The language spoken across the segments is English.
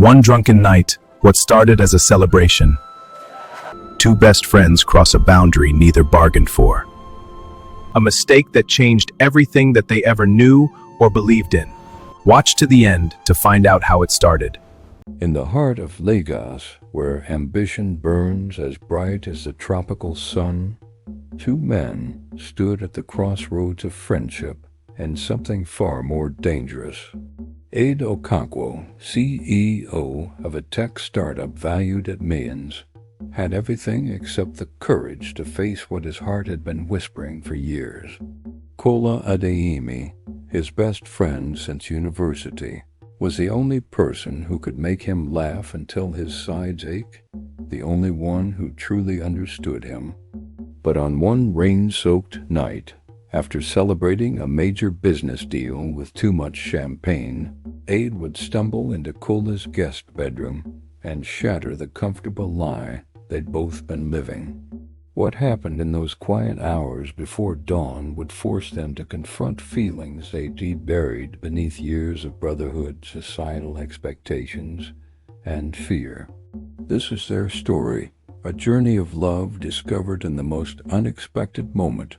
One drunken night, what started as a celebration. Two best friends cross a boundary neither bargained for. A mistake that changed everything that they ever knew or believed in. Watch to the end to find out how it started. In the heart of Lagos, where ambition burns as bright as the tropical sun, two men stood at the crossroads of friendship and something far more dangerous. Ade Okonkwo, CEO of a tech startup valued at millions, had everything except the courage to face what his heart had been whispering for years. Kola Adeyemi, his best friend since university, was the only person who could make him laugh until his sides ache, the only one who truly understood him. But on one rain-soaked night, after celebrating a major business deal with too much champagne, Ade would stumble into Kola's guest bedroom and shatter the comfortable lie they'd both been living. What happened in those quiet hours before dawn would force them to confront feelings they'd buried beneath years of brotherhood, societal expectations, and fear. This is their story, a journey of love discovered in the most unexpected moment,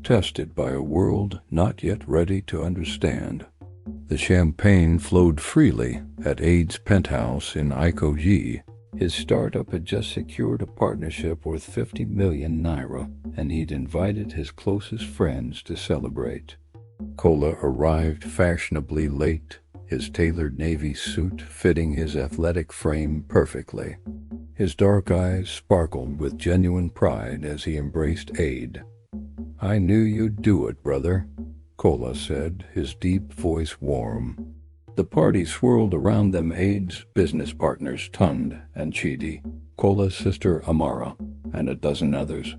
tested by a world not yet ready to understand. The champagne flowed freely at Ade's penthouse in Ikoji. His startup had just secured a partnership worth 50 million naira, and he'd invited his closest friends to celebrate. Kola arrived fashionably late, his tailored navy suit fitting his athletic frame perfectly. His dark eyes sparkled with genuine pride as he embraced Ade. "I knew you'd do it, brother," Kola said, his deep voice warm. The party swirled around them. Ade's business partners Tund and Chidi, Kola's sister Amara, and a dozen others.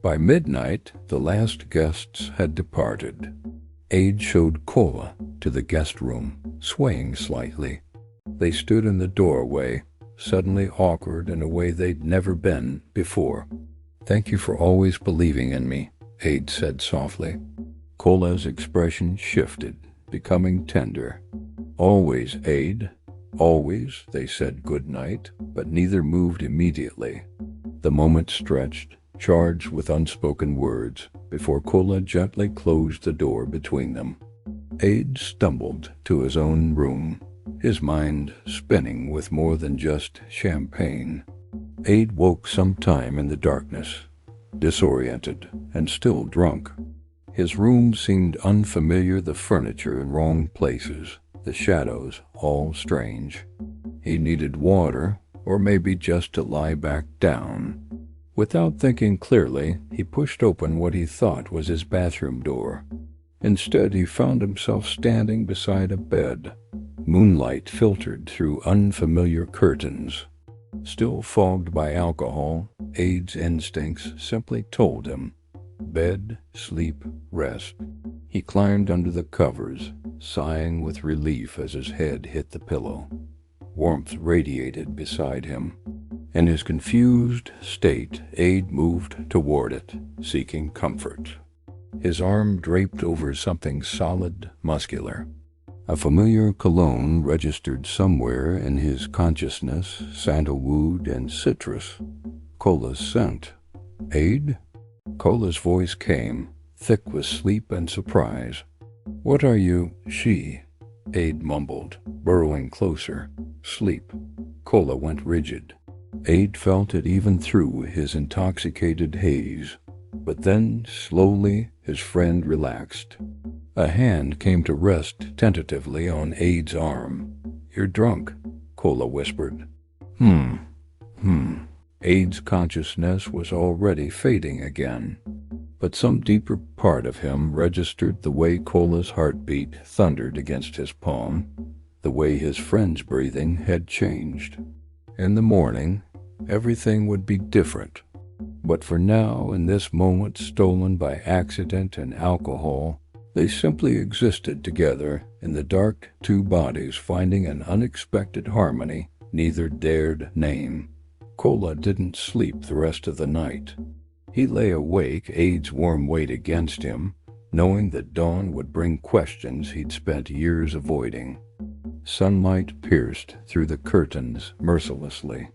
By midnight, the last guests had departed. Ade showed Kola to the guest room, swaying slightly. They stood in the doorway, suddenly awkward in a way they'd never been before. "Thank you for always believing in me," Ade said softly. Kola's expression shifted, becoming tender. "Always, Ade, always," they said goodnight, but neither moved immediately. The moment stretched, charged with unspoken words, before Kola gently closed the door between them. Ade stumbled to his own room, his mind spinning with more than just champagne. Ade woke sometime in the darkness, disoriented and still drunk. His room seemed unfamiliar, the furniture in wrong places, the shadows all strange. He needed water, or maybe just to lie back down. Without thinking clearly, he pushed open what he thought was his bathroom door. Instead, he found himself standing beside a bed. Moonlight filtered through unfamiliar curtains. Still fogged by alcohol, Ade's instincts simply told him, bed, sleep, rest. He climbed under the covers, sighing with relief as his head hit the pillow. Warmth radiated beside him. In his confused state, Ade moved toward it, seeking comfort. His arm draped over something solid, muscular. A familiar cologne registered somewhere in his consciousness, sandalwood and citrus. Kola's scent. "Ade?" Kola's voice came, thick with sleep and surprise. "What are you, she?" Ade mumbled, burrowing closer. "Sleep." Kola went rigid. Ade felt it even through his intoxicated haze. But then, slowly, his friend relaxed. A hand came to rest tentatively on Ade's arm. "You're drunk," Kola whispered. Ade's consciousness was already fading again. But some deeper part of him registered the way Kola's heartbeat thundered against his palm, the way his friend's breathing had changed. In the morning, everything would be different. But for now, in this moment stolen by accident and alcohol, They simply existed together in the dark, two bodies finding an unexpected harmony neither dared name. Kola didn't sleep the rest of the night. He lay awake, Ade's warm weight against him, knowing that dawn would bring questions he'd spent years avoiding. Sunlight pierced through the curtains mercilessly.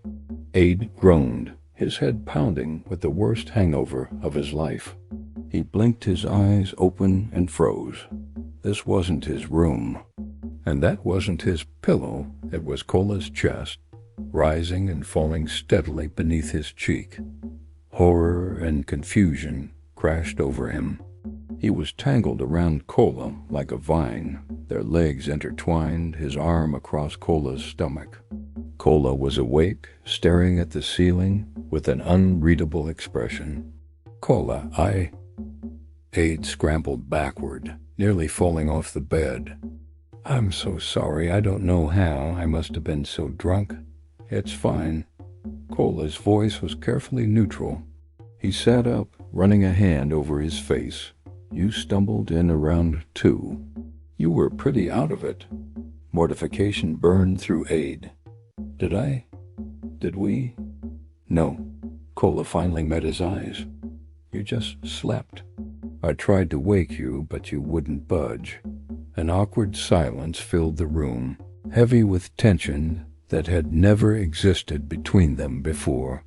Ade groaned, his head pounding with the worst hangover of his life. He blinked his eyes open and froze. This wasn't his room. And that wasn't his pillow. It was Kola's chest, rising and falling steadily beneath his cheek. Horror and confusion crashed over him. He was tangled around Kola like a vine, their legs intertwined, his arm across Kola's stomach. Kola was awake, staring at the ceiling with an unreadable expression. "Kola, Ade scrambled backward, nearly falling off the bed. "I'm so sorry, I don't know how. I must have been so drunk." "It's fine." Kola's voice was carefully neutral. He sat up, running a hand over his face. "You stumbled in around 2. You were pretty out of it." Mortification burned through Ade. Did we? No. Kola finally met his eyes. "You just slept. I tried to wake you, but you wouldn't budge." An awkward silence filled the room, heavy with tension that had never existed between them before.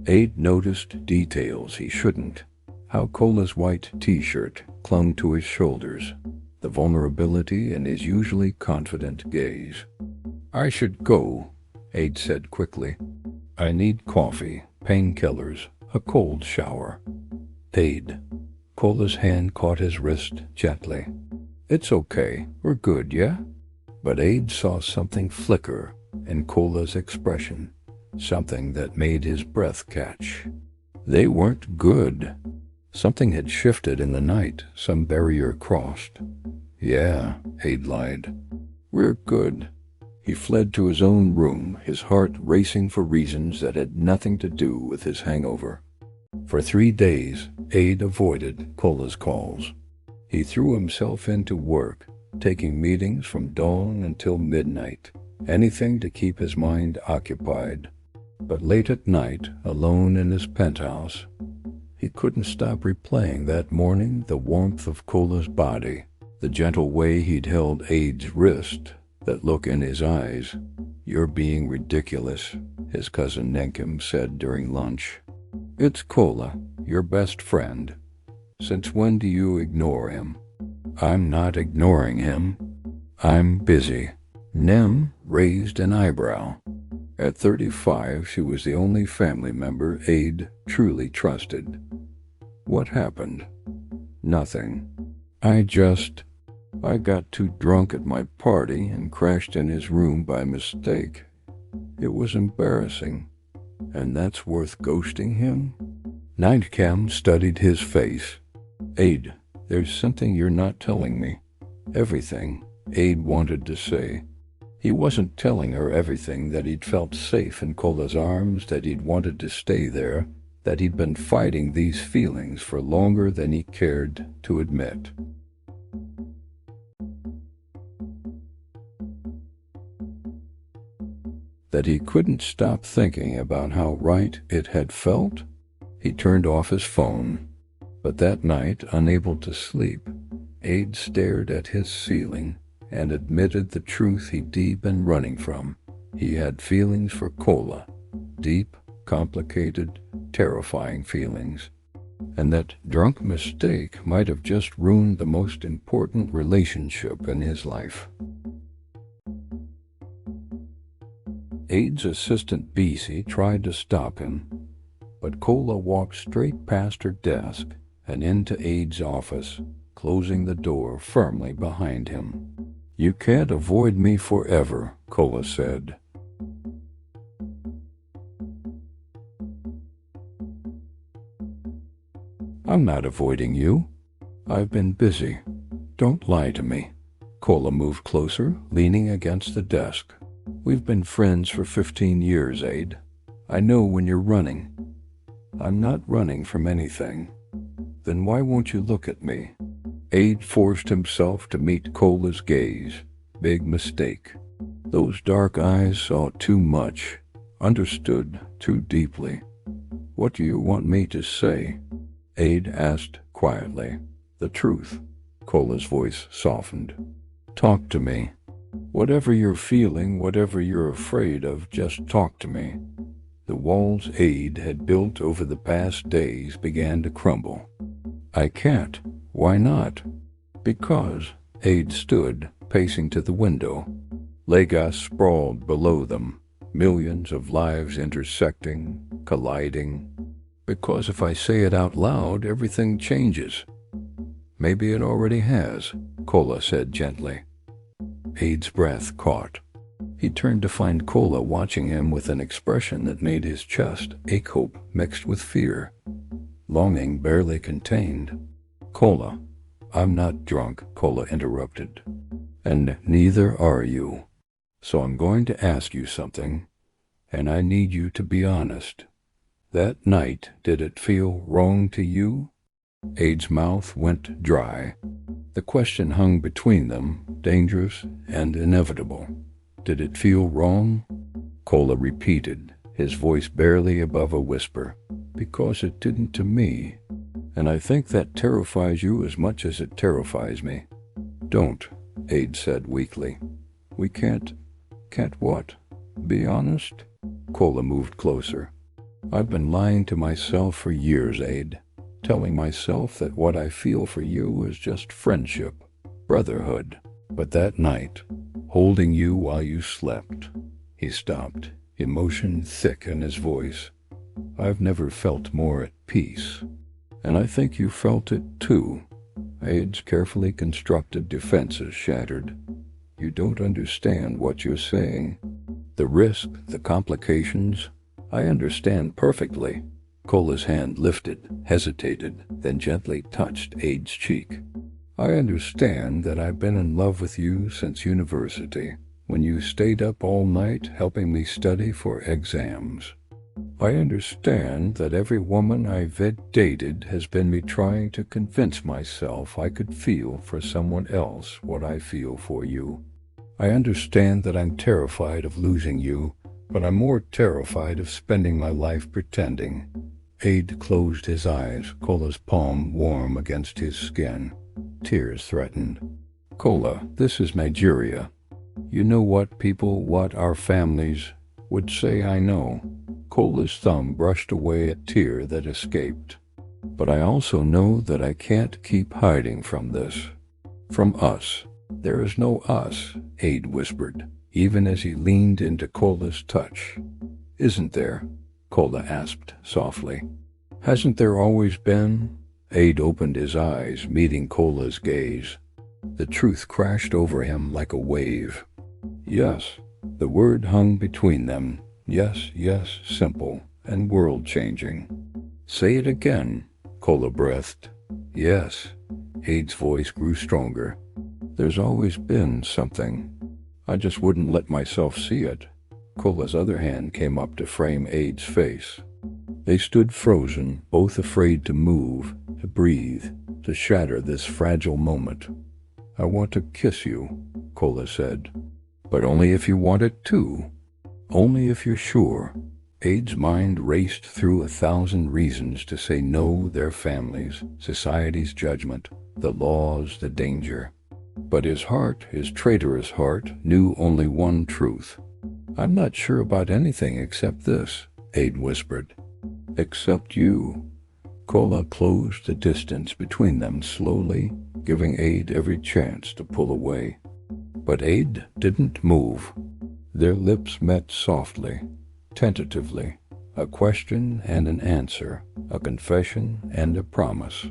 Ade noticed details he shouldn't. How Kola's white t-shirt clung to his shoulders, the vulnerability in his usually confident gaze. "I should go," Ade said quickly. "I need coffee, painkillers, a cold shower." "Ade." Kola's hand caught his wrist gently. "It's okay. We're good, yeah?" But Ade saw something flicker in Kola's expression, something that made his breath catch. They weren't good. Something had shifted in the night, some barrier crossed. "Yeah," Ade lied. "We're good." He fled to his own room, his heart racing for reasons that had nothing to do with his hangover. For 3 days, Ade avoided Kola's calls. He threw himself into work, taking meetings from dawn until midnight, anything to keep his mind occupied. But late at night, alone in his penthouse, he couldn't stop replaying that morning, the warmth of Kola's body, the gentle way he'd held Ade's wrist, that look in his eyes. "You're being ridiculous," his cousin Nenkim said during lunch. "It's Kola, your best friend. Since when do you ignore him?" "I'm not ignoring him. I'm busy." Nem raised an eyebrow. At 35, she was the only family member Ade truly trusted. "What happened?" "Nothing. I got too drunk at my party and crashed in his room by mistake. It was embarrassing. And that's worth ghosting him?" Nightcam studied his face. "Ade, there's something you're not telling me." Everything, Ade wanted to say. He wasn't telling her everything, that he'd felt safe in Kola's arms, that he'd wanted to stay there, that he'd been fighting these feelings for longer than he cared to admit. That he couldn't stop thinking about how right it had felt? He turned off his phone. But that night, unable to sleep, Ade stared at his ceiling and admitted the truth he'd been running from. He had feelings for Kola, deep, complicated, terrifying feelings. And that drunk mistake might have just ruined the most important relationship in his life. Ade's assistant Bisi tried to stop him, but Kola walked straight past her desk and into Ade's office, closing the door firmly behind him. "You can't avoid me forever," Kola said. "I'm not avoiding you. I've been busy. Don't lie to me." Kola moved closer, leaning against the desk. "We've been friends for 15 years, Ade. I know when you're running." "I'm not running from anything." "Then why won't you look at me?" Ade forced himself to meet Cola's gaze. Big mistake. Those dark eyes saw too much, understood too deeply. "What do you want me to say?" Ade asked quietly. "The truth." Cola's voice softened. "Talk to me. Whatever you're feeling, whatever you're afraid of, just talk to me." The walls Ade had built over the past days began to crumble. "I can't." "Why not?" "Because." Ade stood, pacing to the window. Lagos sprawled below them, millions of lives intersecting, colliding. "Because if I say it out loud, everything changes." "Maybe it already has," Kola said gently. Ade's breath caught. He turned to find Kola watching him with an expression that made his chest ache, hope mixed with fear, longing barely contained. "Kola." "I'm not drunk," Kola interrupted. "And neither are you. So I'm going to ask you something, and I need you to be honest. That night, did it feel wrong to you?" Ade's mouth went dry. The question hung between them, dangerous and inevitable. "Did it feel wrong?" Kola repeated, his voice barely above a whisper. "Because it didn't to me. And I think that terrifies you as much as it terrifies me." "Don't," Ade said weakly. "We can't what? Be honest?" Kola moved closer. "I've been lying to myself for years, Ade. Telling myself that what I feel for you is just friendship, brotherhood. But that night, holding you while you slept." He stopped, emotion thick in his voice. "I've never felt more at peace. And I think you felt it too." Ade's carefully constructed defenses shattered. "You don't understand what you're saying. The risk, the complications. I understand perfectly." Kola's hand lifted, hesitated, then gently touched Ade's cheek. "I understand that I've been in love with you since university, when you stayed up all night helping me study for exams. I understand that every woman I've dated has been me trying to convince myself I could feel for someone else what I feel for you. I understand that I'm terrified of losing you, but I'm more terrified of spending my life pretending." Ade closed his eyes, Kola's palm warm against his skin. Tears threatened. "Kola, this is Nigeria. You know what our families would say I know." Kola's thumb brushed away a tear that escaped. "But I also know that I can't keep hiding from this. From us." "There is no us," Ade whispered, even as he leaned into Kola's touch. "Isn't there?" Kola asked softly. "Hasn't there always been?" Ade opened his eyes, meeting Kola's gaze. The truth crashed over him like a wave. "Yes." The word hung between them. Yes, yes, simple and world-changing. "Say it again," Kola breathed. "Yes." Ade's voice grew stronger. "There's always been something. I just wouldn't let myself see it." Kola's other hand came up to frame Ade's face. They stood frozen, both afraid to move, to breathe, to shatter this fragile moment. "I want to kiss you," Kola said. "But only if you want it too. Only if you're sure." Ade's mind raced through 1,000 reasons to say no, their families, society's judgment, the laws, the danger. But his heart, his traitorous heart, knew only one truth. "I'm not sure about anything except this," Ade whispered. "Except you." Kola closed the distance between them slowly, giving Ade every chance to pull away. But Ade didn't move. Their lips met softly, tentatively, a question and an answer, a confession and a promise.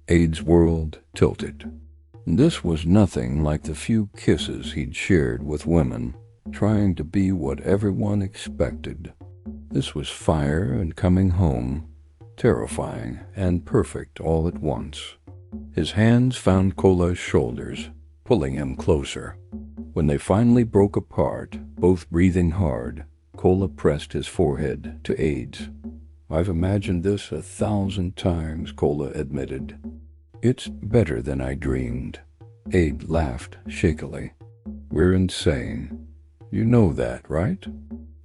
Ade's world tilted. This was nothing like the few kisses he'd shared with women, trying to be what everyone expected. This was fire and coming home, terrifying and perfect all at once. His hands found Kola's shoulders, pulling him closer. When they finally broke apart, both breathing hard, Kola pressed his forehead to Ade's. "I've imagined this 1,000 times," Kola admitted. It's better than I dreamed. Ade laughed shakily. We're insane. You know that, right?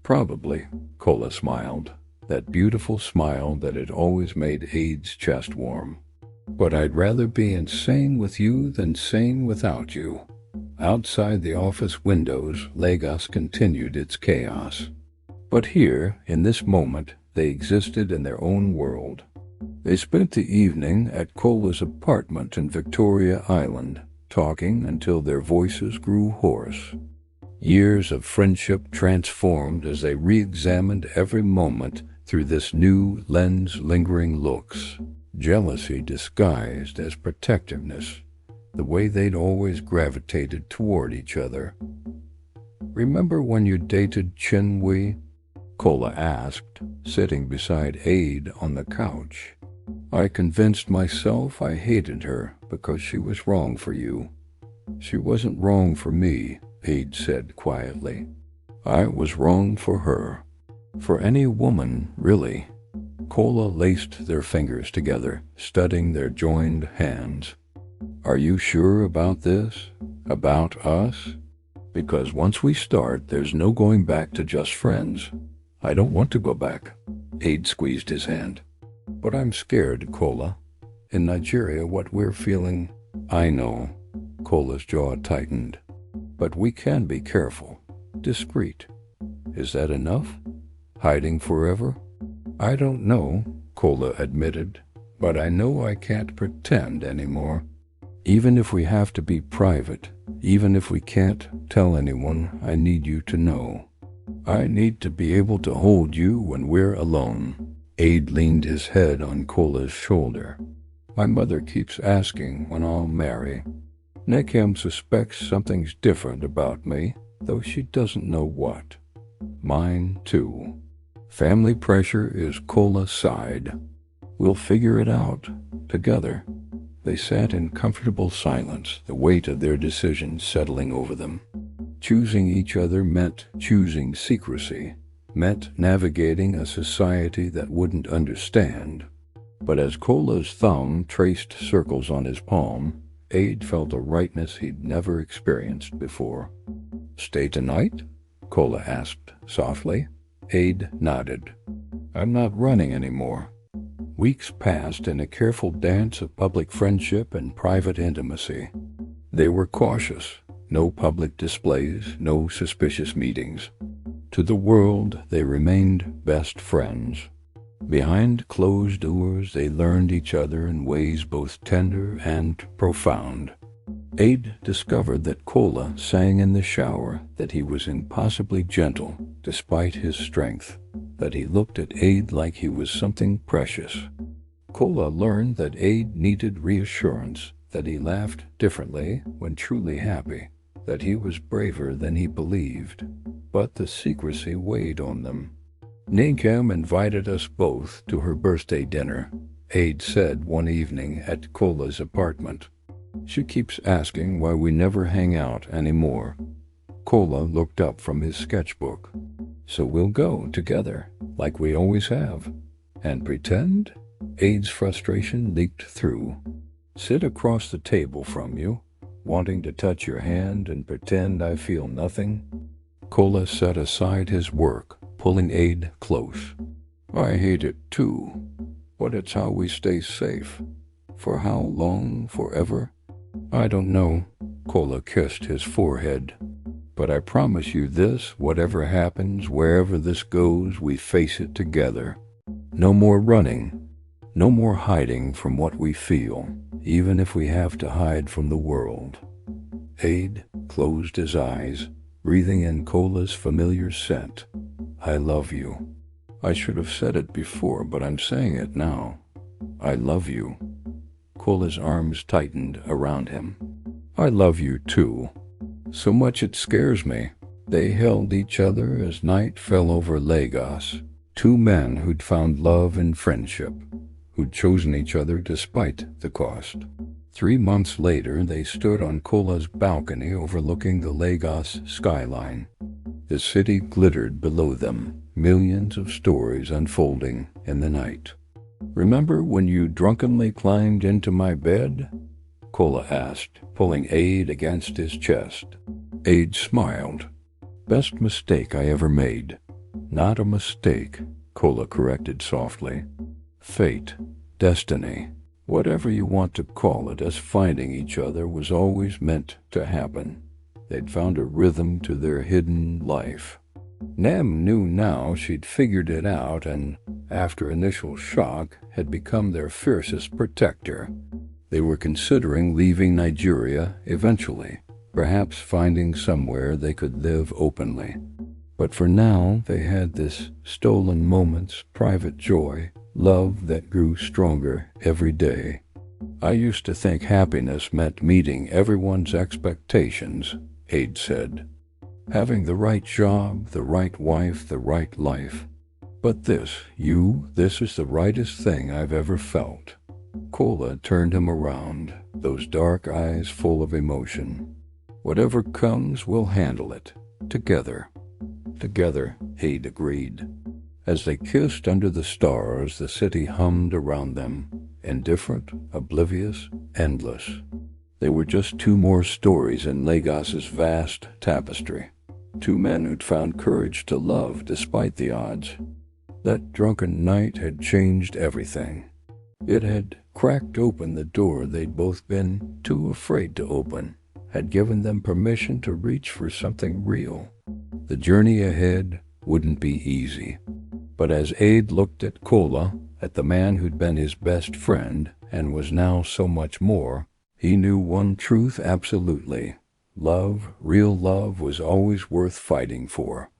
Probably, Kola smiled, that beautiful smile that had always made Ade's chest warm. But I'd rather be insane with you than sane without you. Outside the office windows, Lagos continued its chaos. But here, in this moment, they existed in their own world. They spent the evening at Kola's apartment in Victoria Island, talking until their voices grew hoarse. Years of friendship transformed as they re-examined every moment through this new lens, lingering looks. Jealousy disguised as protectiveness, the way they'd always gravitated toward each other. Remember when you dated Chinwe? Kola asked, sitting beside Ade on the couch. I convinced myself I hated her because she was wrong for you. She wasn't wrong for me, Ade said quietly. I was wrong for her. For any woman, really. Kola laced their fingers together, studying their joined hands. Are you sure about this? About us? Because once we start, there's no going back to just friends. I don't want to go back. Ade squeezed his hand. But I'm scared, Kola. In Nigeria, what we're feeling... I know. Kola's jaw tightened. But we can be careful. Discreet. Is that enough? Hiding forever? I don't know, Kola admitted. But I know I can't pretend anymore. Even if we have to be private, even if we can't tell anyone, I need you to know. I need to be able to hold you when we're alone. Ade leaned his head on Kola's shoulder. My mother keeps asking when I'll marry. Nekem suspects something's different about me, though she doesn't know what. Mine, too. Family pressure is Kola's side. We'll figure it out, together. They sat in comfortable silence, the weight of their decision settling over them. Choosing each other meant choosing secrecy, meant navigating a society that wouldn't understand. But as Kola's thumb traced circles on his palm, Ade felt a rightness he'd never experienced before. Stay tonight? Kola asked softly. Ade nodded. I'm not running anymore. Weeks passed in a careful dance of public friendship and private intimacy. They were cautious. No public displays, no suspicious meetings. To the world, they remained best friends. Behind closed doors, they learned each other in ways both tender and profound. Ade discovered that Kola sang in the shower, that he was impossibly gentle despite his strength, that he looked at Ade like he was something precious. Kola learned that Ade needed reassurance, that he laughed differently when truly happy, that he was braver than he believed. But the secrecy weighed on them. Nekem invited us both to her birthday dinner, Ade said one evening at Kola's apartment. She keeps asking why we never hang out anymore. Kola looked up from his sketchbook. So we'll go together, like we always have. And pretend? Ade's frustration leaked through. Sit across the table from you, wanting to touch your hand and pretend I feel nothing? Kola set aside his work, pulling Ade close. I hate it too, but it's how we stay safe. For how long? Forever? I don't know. Kola kissed his forehead. But I promise you this, whatever happens, wherever this goes, we face it together. No more running. No more hiding from what we feel, even if we have to hide from the world. Ade closed his eyes, breathing in Kola's familiar scent. I love you. I should have said it before, but I'm saying it now. I love you. Kola's arms tightened around him. I love you too. So much it scares me. They held each other as night fell over Lagos. Two men who'd found love and friendship, who'd chosen each other despite the cost. 3 months later, they stood on Kola's balcony overlooking the Lagos skyline. The city glittered below them, millions of stories unfolding in the night. Remember when you drunkenly climbed into my bed? Kola asked, pulling Ade against his chest. Ade smiled. Best mistake I ever made. Not a mistake, Kola corrected softly. Fate, destiny, whatever you want to call it, as finding each other was always meant to happen. They'd found a rhythm to their hidden life. Nem knew now she'd figured it out and, after initial shock, had become their fiercest protector. They were considering leaving Nigeria eventually, perhaps finding somewhere they could live openly. But for now, they had this stolen moment's private joy, love that grew stronger every day. I used to think happiness meant meeting everyone's expectations, Ade said. Having the right job, the right wife, the right life. But this is the rightest thing I've ever felt. Kola turned him around, those dark eyes full of emotion. Whatever comes, we'll handle it. Together. Together, Ade agreed. As they kissed under the stars, the city hummed around them, indifferent, oblivious, endless. They were just two more stories in Lagos's vast tapestry. Two men who'd found courage to love despite the odds. That drunken night had changed everything. It had cracked open the door they'd both been too afraid to open, had given them permission to reach for something real. The journey ahead wouldn't be easy. But as Ade looked at Kola, at the man who'd been his best friend and was now so much more, he knew one truth absolutely. Love, real love, was always worth fighting for.